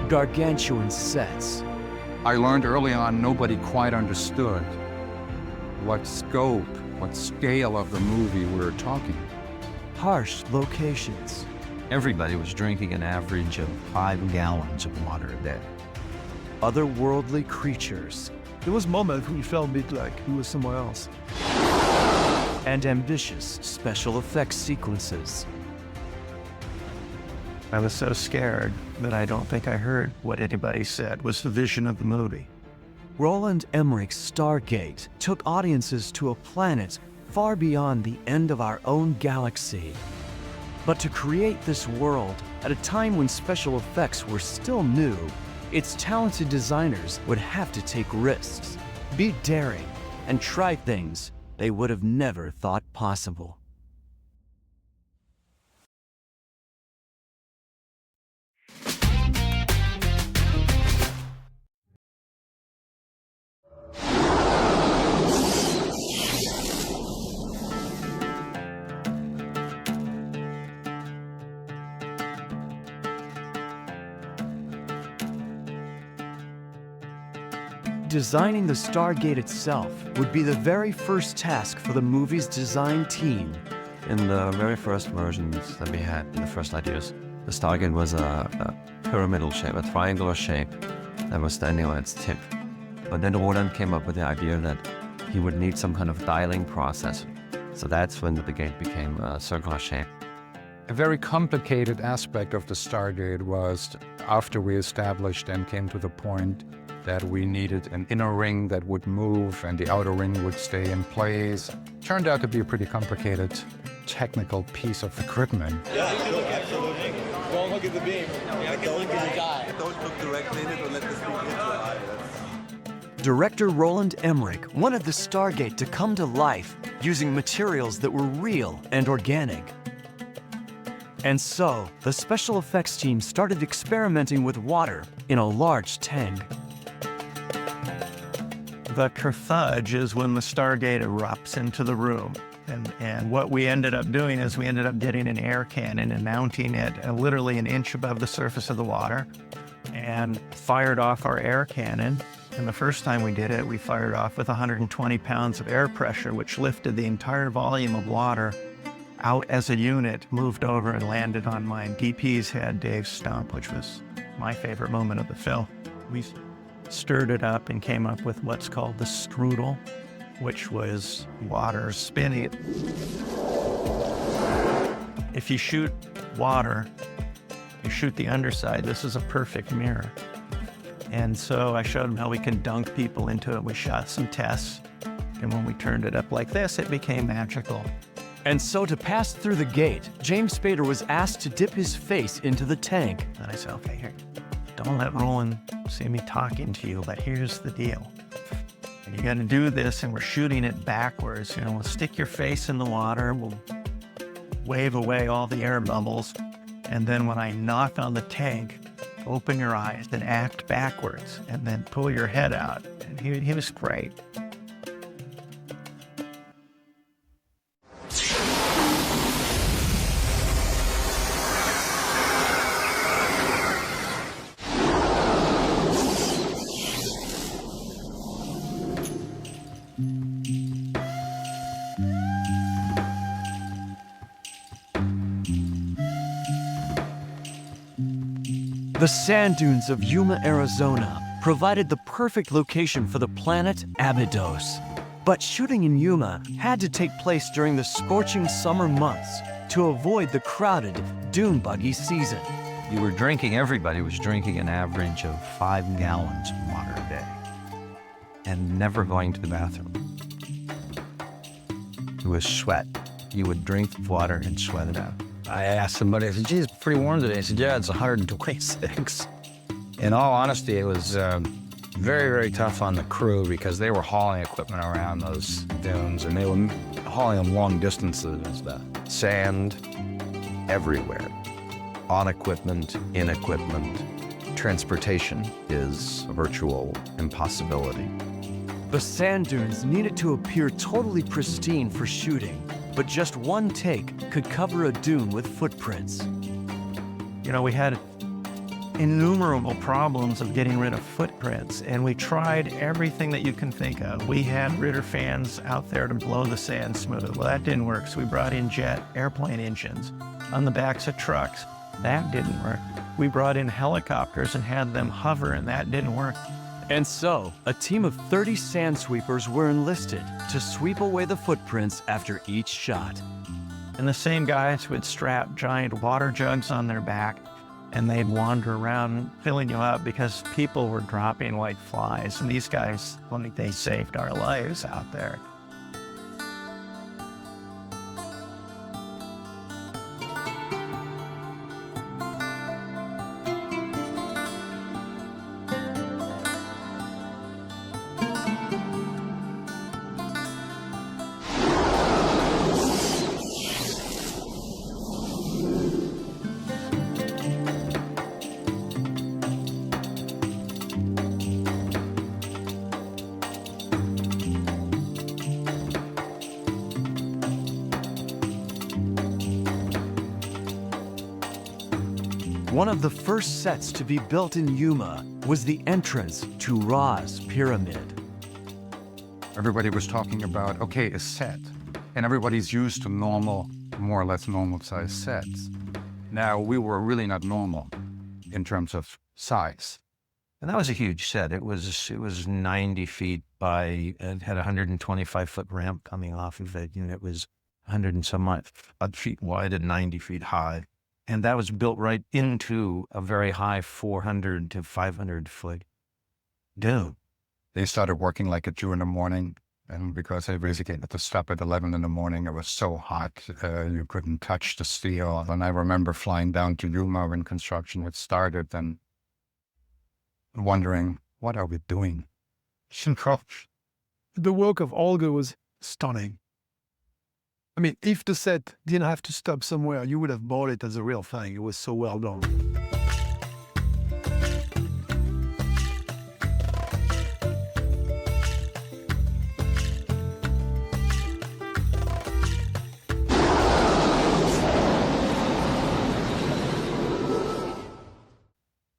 gargantuan sets. I learned early on nobody quite understood what scope, what scale of the movie we were talking. Harsh locations. Everybody was drinking an average of 5 gallons of water a day. Otherworldly creatures. There was moments we felt a bit like we were somewhere else. And ambitious special effects sequences. I was so scared that I don't think I heard what anybody said was the vision of the movie. Roland Emmerich's Stargate took audiences to a planet far beyond the end of our own galaxy. But to create this world at a time when special effects were still new, its talented designers would have to take risks, be daring, and try things they would have never thought possible. Designing the Stargate itself would be the very first task for the movie's design team. In the very first versions that we had, in the first ideas, the Stargate was a pyramidal shape, a triangular shape that was standing on its tip. But then Roland came up with the idea that he would need some kind of dialing process. So that's when the gate became a circular shape. A very complicated aspect of the Stargate was after we established and came to the point that we needed an inner ring that would move and the outer ring would stay in place. Turned out to be a pretty complicated technical piece of equipment. Yeah, absolutely. Don't look at the beam. Don't look at the guy. Don't look directly in it or let this beam hit your eye. Director Roland Emmerich wanted the Stargate to come to life using materials that were real and organic. And so, the special effects team started experimenting with water in a large tank. The kerthudge is when the Stargate erupts into the room. And what we ended up doing is we ended up getting an air cannon and mounting it literally an inch above the surface of the water and fired off our air cannon. And the first time we did it, we fired off with 120 pounds of air pressure, which lifted the entire volume of water out as a unit, moved over and landed on my DP's head, Dave's stump, which was my favorite moment of the film. We stirred it up and came up with what's called the strudel, which was water spinning. If you shoot water, you shoot the underside. This is a perfect mirror. And so I showed them how we can dunk people into it. We shot some tests, and when we turned it up like this, it became magical. And so to pass through the gate, James Spader was asked to dip his face into the tank. And I said, okay, here, don't let Roland see me talking to you, but here's the deal. You gotta do this, and we're shooting it backwards. You know, we'll stick your face in the water, we'll wave away all the air bubbles, and then when I knock on the tank, open your eyes and act backwards, and then pull your head out. And he was great. The sand dunes of Yuma, Arizona provided the perfect location for the planet Abydos. But shooting in Yuma had to take place during the scorching summer months to avoid the crowded dune buggy season. Everybody was drinking an average of 5 gallons of water a day and never going to the bathroom. It was sweat. You would drink water and sweat it out. I asked somebody, I said, geez, it's pretty warm today. He said, yeah, it's 126. In all honesty, it was very, very tough on the crew because they were hauling equipment around those dunes, and they were hauling them long distances and stuff. Sand everywhere. On equipment, in equipment. Transportation is a virtual impossibility. The sand dunes needed to appear totally pristine for shooting, but just one take could cover a dune with footprints. You know, we had innumerable problems of getting rid of footprints, and we tried everything that you can think of. We had Ritter fans out there to blow the sand smooth. Well, that didn't work, so we brought in jet airplane engines on the backs of trucks. That didn't work. We brought in helicopters and had them hover, and that didn't work. And so, a team of 30 sand sweepers were enlisted to sweep away the footprints after each shot. And the same guys would strap giant water jugs on their back, and they'd wander around filling you up because people were dropping like flies. And these guys, like, they saved our lives out there. One of the first sets to be built in Yuma was the entrance to Ra's pyramid. Everybody was talking about, okay, a set. And everybody's used to normal, more or less normal size sets. Now, we were really not normal in terms of size. And that was a huge set. It was 90 feet by, it had a 125-foot ramp coming off of it. And it was 100 and some odd feet wide and 90 feet high. And that was built right into a very high 400 to 500-foot dome. They started working like at 2 in the morning. And because they basically had to stop at 11 in the morning, it was so hot, you couldn't touch the steel. And I remember flying down to Yuma when construction had started and wondering, what are we doing? The work of Olga was stunning. I mean, if the set didn't have to stop somewhere, you would have bought it as a real thing. It was so well done.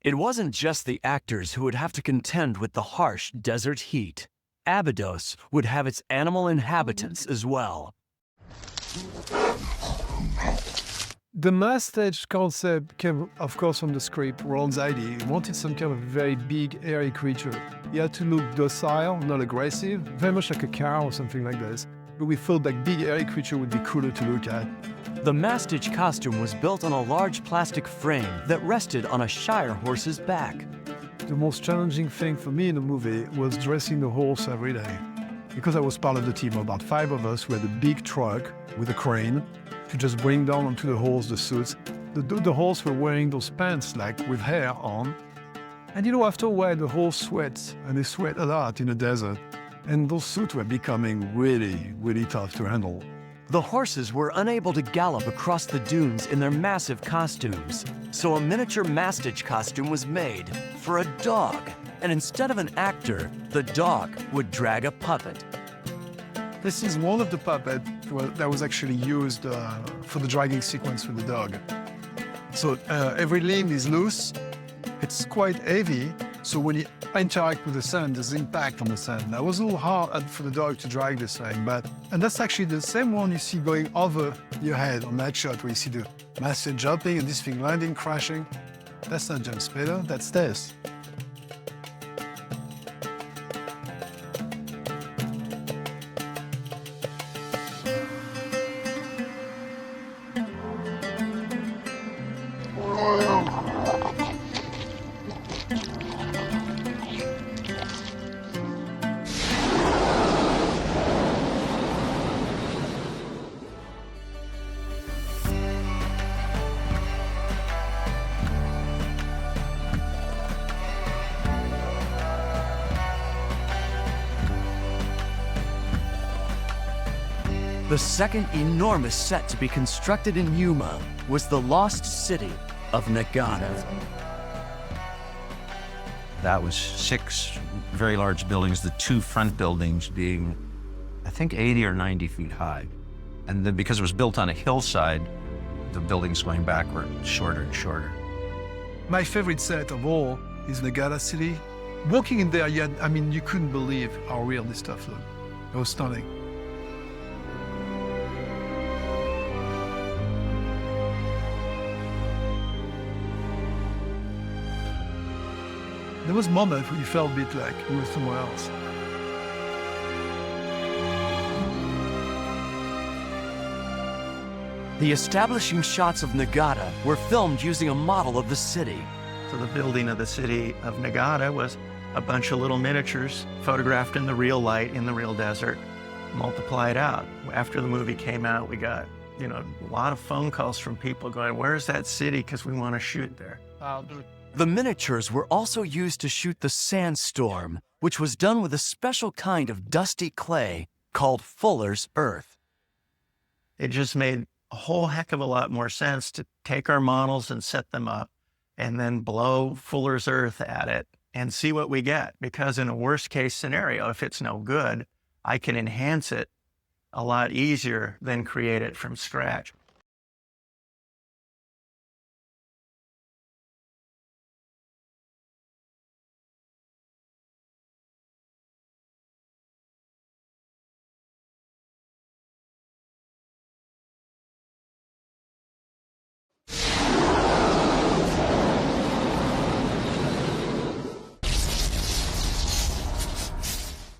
It wasn't just the actors who would have to contend with the harsh desert heat. Abydos would have its animal inhabitants as well. The mass stage concept came, of course, from the script, Roland's idea. He wanted some kind of very big, airy creature. He had to look docile, not aggressive, very much like a cow or something like this. But we felt like big, airy creature would be cooler to look at. The mastage costume was built on a large plastic frame that rested on a Shire horse's back. The most challenging thing for me in the movie was dressing the horse every day. Because I was part of the team, about 5 of us, we had a big truck with a crane to just bring down onto the horse the suits. The horse were wearing those pants, like with hair on. And you know, after a while, the horse sweats, and they sweat a lot in the desert. And those suits were becoming really, really tough to handle. The horses were unable to gallop across the dunes in their massive costumes, so a miniature mastage costume was made for a dog. And instead of an actor, the dog would drag a puppet. This is one of the puppets that was actually used for the dragging sequence with the dog. So every limb is loose. It's quite heavy, so when you interact with the sand, there's impact on the sand. That was a little hard for the dog to drag this thing, and that's actually the same one you see going over your head on that shot where you see the massive jumping and this thing landing, crashing. That's not James Spader, that's this. The second enormous set to be constructed in Yuma was the lost city of Nagada. That was 6 very large buildings, the 2 front buildings being, I think, 80 or 90 feet high. And then because it was built on a hillside, the buildings going back were shorter and shorter. My favorite set of all is Nagada city. Walking in there, you couldn't believe how real this stuff looked. It was stunning. There was moments where you felt a bit like you were somewhere else. The establishing shots of Nagada were filmed using a model of the city. So the building of the city of Nagada was a bunch of little miniatures photographed in the real light in the real desert, multiplied out. After the movie came out, we got, a lot of phone calls from people going, "Where's that city? Because we want to shoot there." The miniatures were also used to shoot the sandstorm, which was done with a special kind of dusty clay called Fuller's Earth. It just made a whole heck of a lot more sense to take our models and set them up and then blow Fuller's Earth at it and see what we get. Because in a worst case scenario, if it's no good, I can enhance it a lot easier than create it from scratch.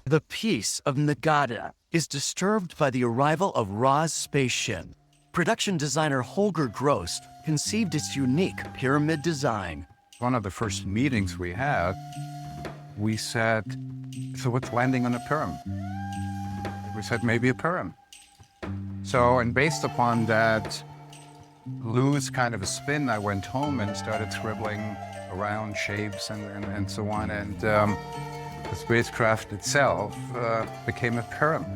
The peace of Nagada is disturbed by the arrival of Ra's spaceship. Production designer Holger Gross conceived its unique pyramid design. One of the first meetings we had, we said, "So what's landing on a pyramid?" We said, "Maybe a pyramid." So, and based upon that loose kind of a spin, I went home and started scribbling around shapes and so on. And the spacecraft itself became a pyramid.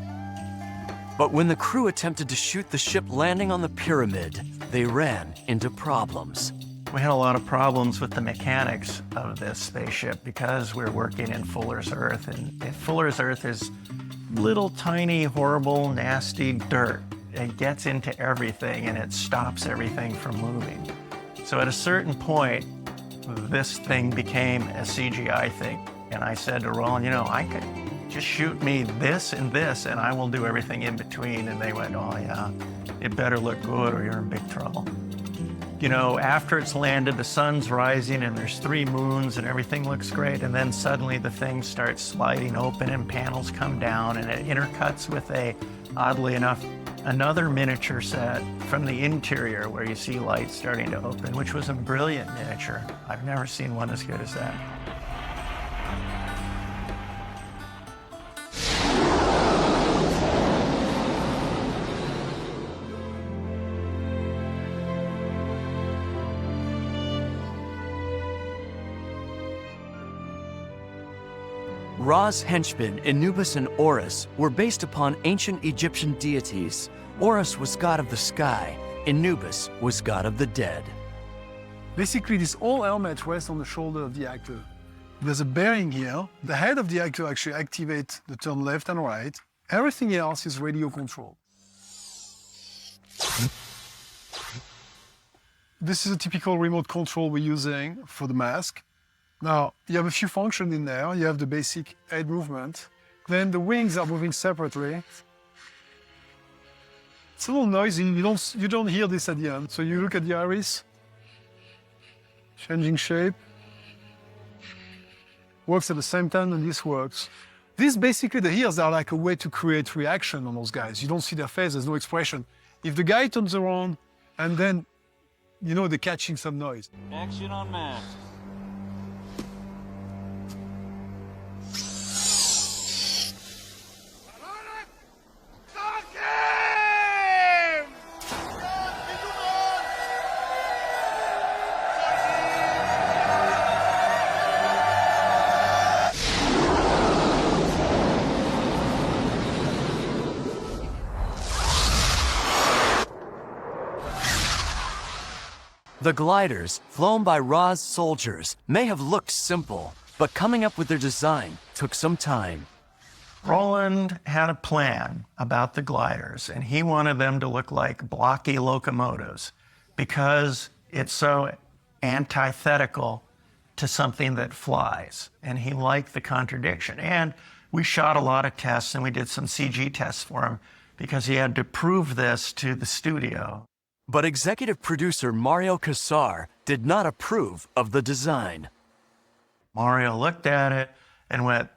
But when the crew attempted to shoot the ship landing on the pyramid, they ran into problems. We had a lot of problems with the mechanics of this spaceship because we're working in Fuller's Earth, and Fuller's Earth is little tiny, horrible, nasty dirt. It gets into everything and it stops everything from moving. So at a certain point, this thing became a CGI thing. And I said to Roland, I could just shoot me this and I will do everything in between. And they went, "Oh yeah, it better look good or you're in big trouble." After it's landed, the sun's rising and there's 3 moons and everything looks great. And then suddenly the thing starts sliding open and panels come down and it intercuts with oddly enough, another miniature set from the interior where you see light starting to open, which was a brilliant miniature. I've never seen one as good as that. Ra's henchmen, Anubis and Horus, were based upon ancient Egyptian deities. Horus was god of the sky, Anubis was god of the dead. Basically, this whole helmet rests on the shoulder of the actor. There's a bearing here. The head of the actor actually activates the turn left and right. Everything else is radio controlled. This is a typical remote control we're using for the mask. Now, you have a few functions in there. You have the basic head movement. Then the wings are moving separately. It's a little noisy. You don't hear this at the end. So you look at the iris, changing shape. Works at the same time, and this works. This basically, the ears are like a way to create reaction on those guys. You don't see their face, there's no expression. If the guy turns around and then, they're catching some noise. Action on mask. The gliders, flown by Ra's soldiers, may have looked simple, but coming up with their design took some time. Roland had a plan about the gliders, and he wanted them to look like blocky locomotives because it's so antithetical to something that flies. And he liked the contradiction. And we shot a lot of tests and we did some CG tests for him because he had to prove this to the studio. But executive producer Mario Casar did not approve of the design. Mario looked at it and went,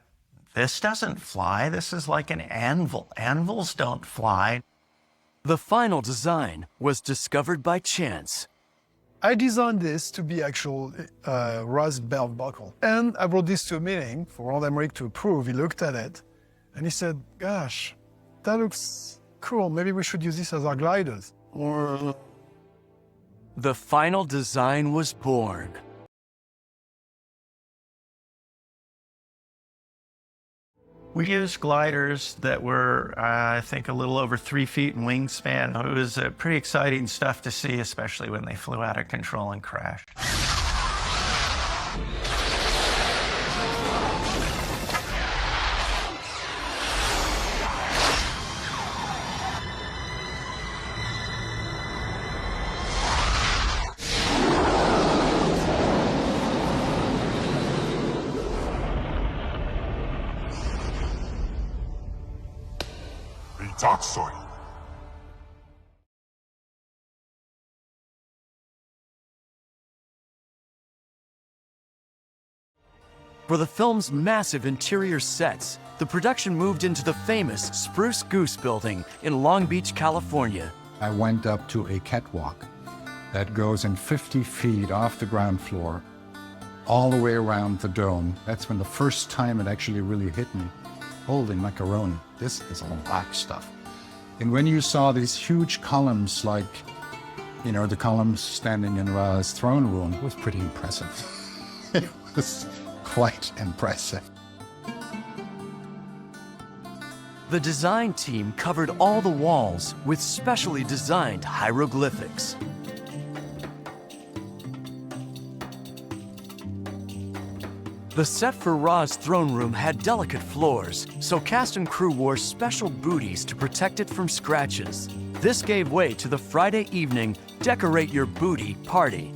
"This doesn't fly. This is like an anvil. Anvils don't fly." The final design was discovered by chance. I designed this to be actual Ross belt buckle. And I brought this to a meeting for Roland Emmerich to approve. He looked at it and he said, "Gosh, that looks cool. Maybe we should use this as our gliders." The final design was born. We used gliders that were, I think, a little over 3 feet in wingspan. It was pretty exciting stuff to see, especially when they flew out of control and crashed. For the film's massive interior sets, the production moved into the famous Spruce Goose building in Long Beach, California. I went up to a catwalk that goes in 50 feet off the ground floor, all the way around the dome. That's when the first time it actually really hit me. Holy macaroni, this is all black stuff. And when you saw these huge columns, like, you know, the columns standing in Ra's throne room, it was pretty impressive. It was quite impressive. The design team covered all the walls with specially designed hieroglyphics. The set for Ra's throne room had delicate floors, so cast and crew wore special booties to protect it from scratches. This gave way to the Friday evening Decorate Your Booty party.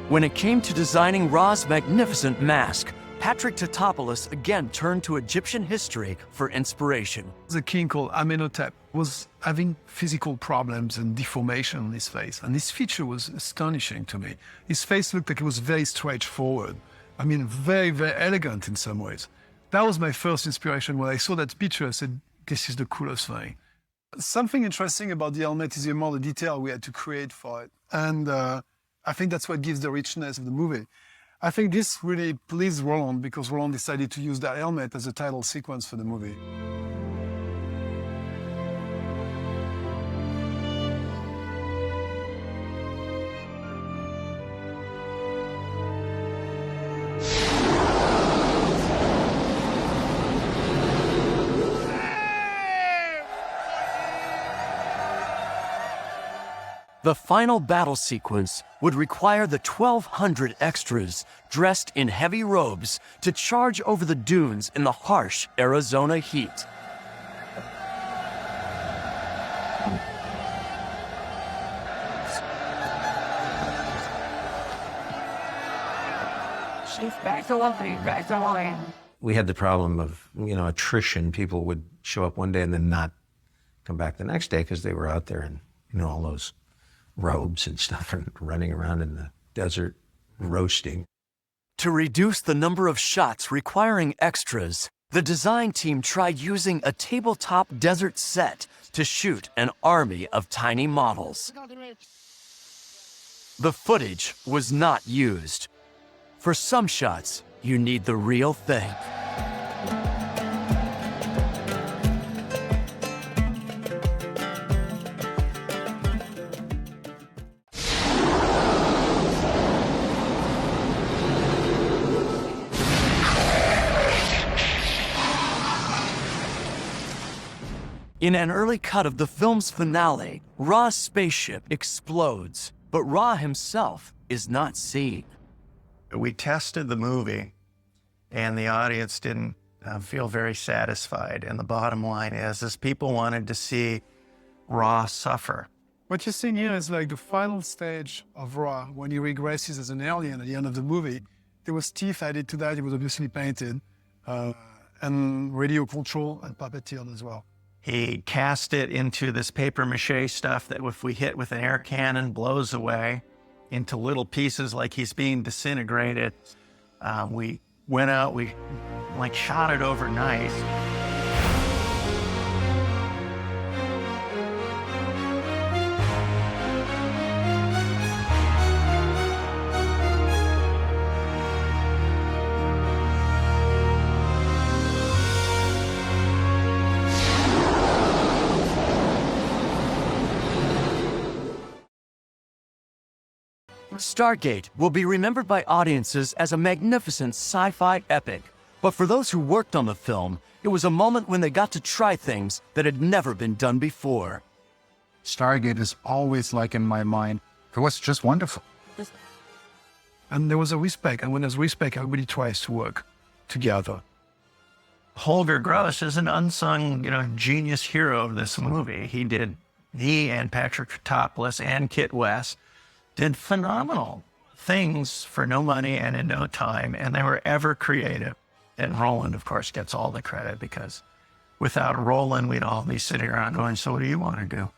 When it came to designing Ra's magnificent mask, Patrick Tatopoulos again turned to Egyptian history for inspiration. The king called Amenhotep was having physical problems and deformation on his face. And this feature was astonishing to me. His face looked like it was very straightforward. I mean, very, very elegant in some ways. That was my first inspiration. When I saw that picture, I said, this is the coolest thing. Something interesting about the helmet is the amount of detail we had to create for it. And I think that's what gives the richness of the movie. I think this really pleased Roland because Roland decided to use that helmet as a title sequence for the movie. The final battle sequence would require the 1,200 extras dressed in heavy robes to charge over the dunes in the harsh Arizona heat. We had the problem of, attrition. People would show up one day and then not come back the next day because they were out there in, all those robes and stuff and running around in the desert roasting. To reduce the number of shots requiring extras, the design team tried using a tabletop desert set to shoot an army of tiny models. The footage was not used. For some shots, you need the real thing. In an early cut of the film's finale, Ra's spaceship explodes, but Ra himself is not seen. We tested the movie, and the audience didn't feel very satisfied. And the bottom line is people wanted to see Ra suffer. What you're seeing here is like the final stage of Ra when he regresses as an alien at the end of the movie. There was teeth added to that. It was obviously painted, and radio control and puppeteered as well. He cast it into this paper mache stuff that if we hit with an air cannon, blows away into little pieces like he's being disintegrated. We went out, we shot it overnight. Stargate will be remembered by audiences as a magnificent sci-fi epic. But for those who worked on the film, it was a moment when they got to try things that had never been done before. Stargate is always like in my mind. It was just wonderful. And there was a respect, and when there's respect, everybody tries to work together. Holger Gross is an unsung, genius hero of this movie. He and Patrick Topoulos and Kit West did phenomenal things for no money and in no time, and they were ever creative. And Roland, of course, gets all the credit because without Roland, we'd all be sitting around going, so what do you want to do?